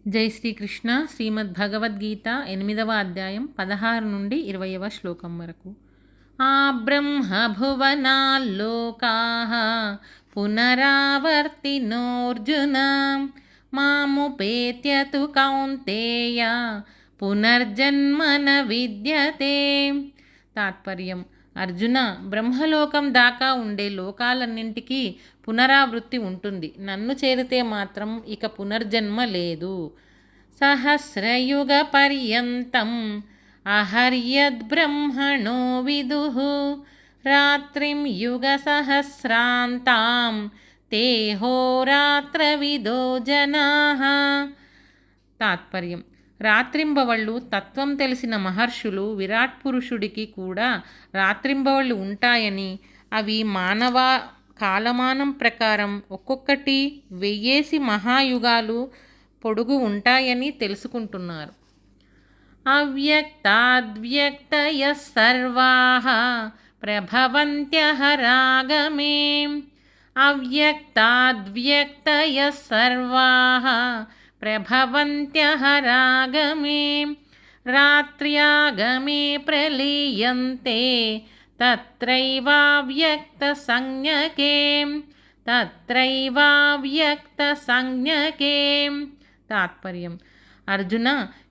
జై శ్రీకృష్ణ. శ్రీమద్ భగవద్గీత 8వ అధ్యాయం 16 నుండి 20వ శ్లోకం వరకు. ఆ బ్రహ్మభువనాల్లోకాః పునరావర్తినోऽర్జున మాముపేత్య తు కౌంతేయ పునర్జన్మన విద్యతే. తాత్పర్యం: అర్జున, బ్రహ్మలోకం దాకా ఉండే లోకాలన్నింటికీ పునరావృత్తి ఉంటుంది. నన్ను చేరితే మాత్రం ఇక పునర్జన్మ లేదు. సహస్రయుగ పర్యంతం అహర్యద్బ్రహ్మణో విదుః రాత్రిం యుగ సహస్రాంతాం తే హోరాత్రవిదో జనాః. తాత్పర్యం: రాత్రింబవళ్ళు తత్వం తెలిసిన మహర్షులు విరాట్ పురుషుడికి కూడా రాత్రింబవళ్ళు ఉంటాయని, అవి మానవ కాలమానం ప్రకారం ఒక్కొక్కటి 1000 మహాయుగాలు పొడుగు ఉంటాయని తెలుసుకుంటున్నారు. అవ్యక్తాద్వ్యక్తయః సర్వాః ప్రభవంత్యహరాగమే. అవ్యక్తాద్వ్యక్తయః సర్వాః ప్రభవంత్యహరాగమే. రాత్ర్యాగమే ప్రలీయంతే తత్రైవావ్యక్తసంజ్ఞకే. తత్రైవావ్యక్తసంజ్ఞకే. తాత్పర్యం: అర్జున,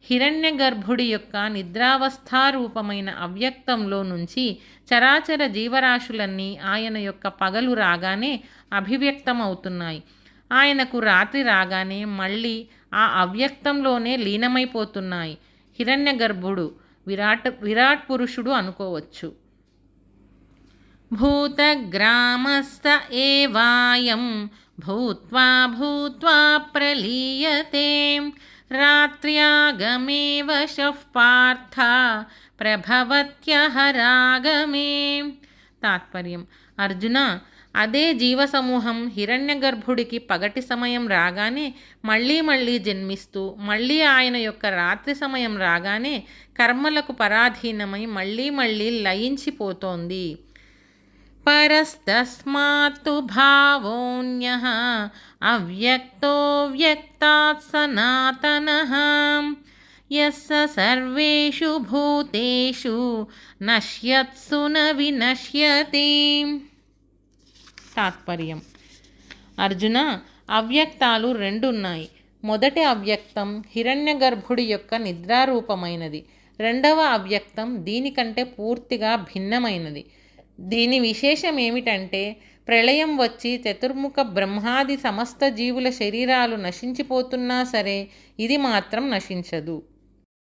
హిరణ్యగర్భుడి యొక్క నిద్రావస్థారూపమైన అవ్యక్తంలో నుంచి చరాచర జీవరాశులన్నీ ఆయన యొక్క పగలు రాగానే అభివ్యక్తమవుతున్నాయి. ఆయనకు రాత్రి రాగానే మళ్ళీ ఆ అవ్యక్తంలోనే లీనమైపోతున్నాయి. హిరణ్యగర్భుడు విరాట్ పురుషుడు అనుకోవచ్చు. భూతగ్రామస్థ ఏవాయం భూత్వా భూత్వా ప్రలీయతే. రాత్ర్యాగమే వశః పార్థ ప్రభవత్యహరాగమే. తాత్పర్యం: అర్జున, అదే జీవసమూహం హిరణ్యగర్భుడికి పగటి సమయం రాగానే మళ్ళీ జన్మిస్తూ, మళ్ళీ ఆయన యొక్క రాత్రి సమయం రాగానే కర్మలకు పరాధీనమై మళ్ళీ లయించిపోతోంది. పరస్తస్మాత్తు భావోన్యః అవ్యక్తో వ్యక్తాత్ సనాతనః యస్స సర్వేషు భూతేషు నశ్యత్సు న వినశ్యతి. తాత్పర్యం: అర్జున, అవ్యక్తాలు 2 ఉన్నాయి. మొదటి అవ్యక్తం హిరణ్యగర్భుడి యొక్క నిద్రారూపమైనది. రెండవ అవ్యక్తం దీనికంటే పూర్తిగా భిన్నమైనది. దీని విశేషం ఏమిటంటే, ప్రళయం వచ్చి చతుర్ముఖ బ్రహ్మాది సమస్త జీవుల శరీరాలు నశించిపోతున్నా సరే ఇది మాత్రం నశించదు.